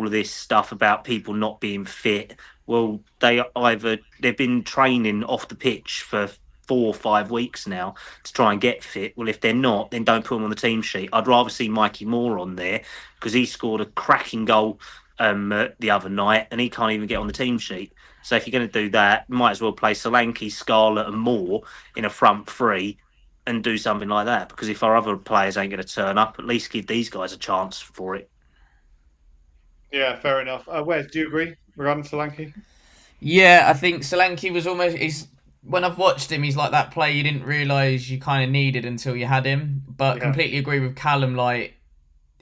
all of this stuff about people not being fit. Well, they've been training off the pitch for 4 or 5 weeks now to try and get fit. Well, if they're not, then don't put them on the team sheet. I'd rather see Mikey Moore on there because he scored a cracking goal the other night, and he can't even get on the team sheet. So if you're going to do that, you might as well play Solanke, Scarlett, and Moore in a front three and do something like that. Because if our other players ain't going to turn up, at least give these guys a chance for it. Yeah, fair enough. Wes, do you agree regarding Solanke? Yeah, I think Solanke was almost. He's when I've watched him, he's like that player you didn't realise you kind of needed until you had him. But Yeah. completely agree with Callum. I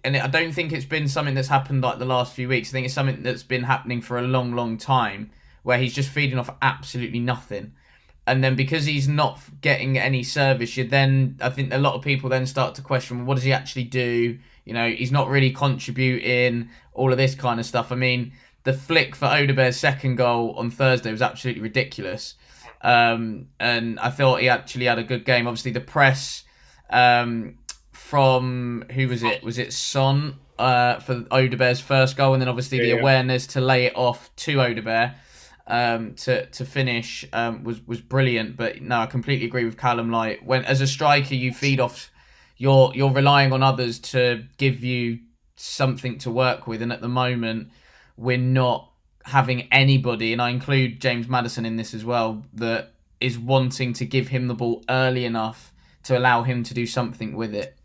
don't think it's been something that's happened like the last few weeks. I think it's something that's been happening for a long, long time, where he's just feeding off absolutely nothing. And then because he's not getting any service, I think a lot of people then start to question, well, what does he actually do? He's not really contributing, all of this kind of stuff. I mean, the flick for Odebear's second goal on Thursday was absolutely ridiculous. And I thought he actually had a good game. Obviously, the press from, who was it? Was it Son for Odebear's first goal? And then obviously the Yeah, awareness to lay it off to Odebear to finish was brilliant. But no, I completely agree with Callum. Like, when as a striker you feed off, you're relying on others to give you something to work with, and at the moment we're not having anybody, and I include James Maddison in this as well, that is wanting to give him the ball early enough to allow him to do something with it.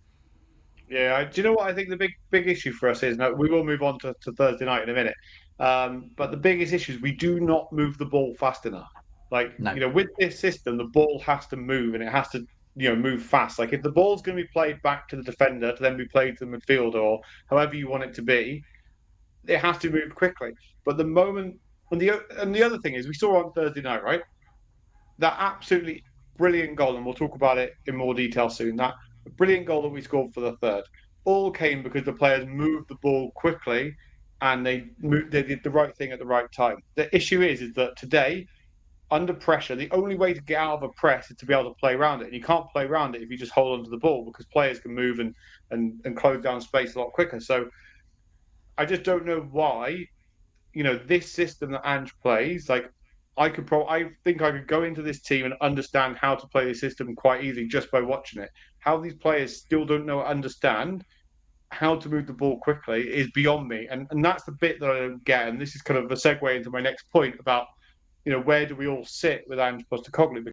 yeah. Do you know what I think the big issue for us is? Now, we will move on to Thursday night in a minute. But the biggest issue is we do not move the ball fast enough. Like, No. with this system, the ball has to move and it has to, move fast. Like, if the ball's going to be played back to the defender to then be played to the midfielder or however you want it to be, it has to move quickly. But the moment, and the other thing is, we saw on Thursday night, right? That absolutely brilliant goal, and we'll talk about it in more detail soon. That brilliant goal that we scored for the third all came because the players moved the ball quickly and they did the right thing at the right time. The issue is that today, under pressure, the only way to get out of a press is to be able to play around it. And you can't play around it if you just hold onto the ball because players can move and close down space a lot quicker. So I just don't know why this system that Ange plays, like I think I could go into this team and understand how to play the system quite easily just by watching it. How these players still don't know, understand how to move the ball quickly is beyond me, and that's the bit that I don't get. And this is kind of a segue into my next point about where do we all sit with Ange Postecoglou,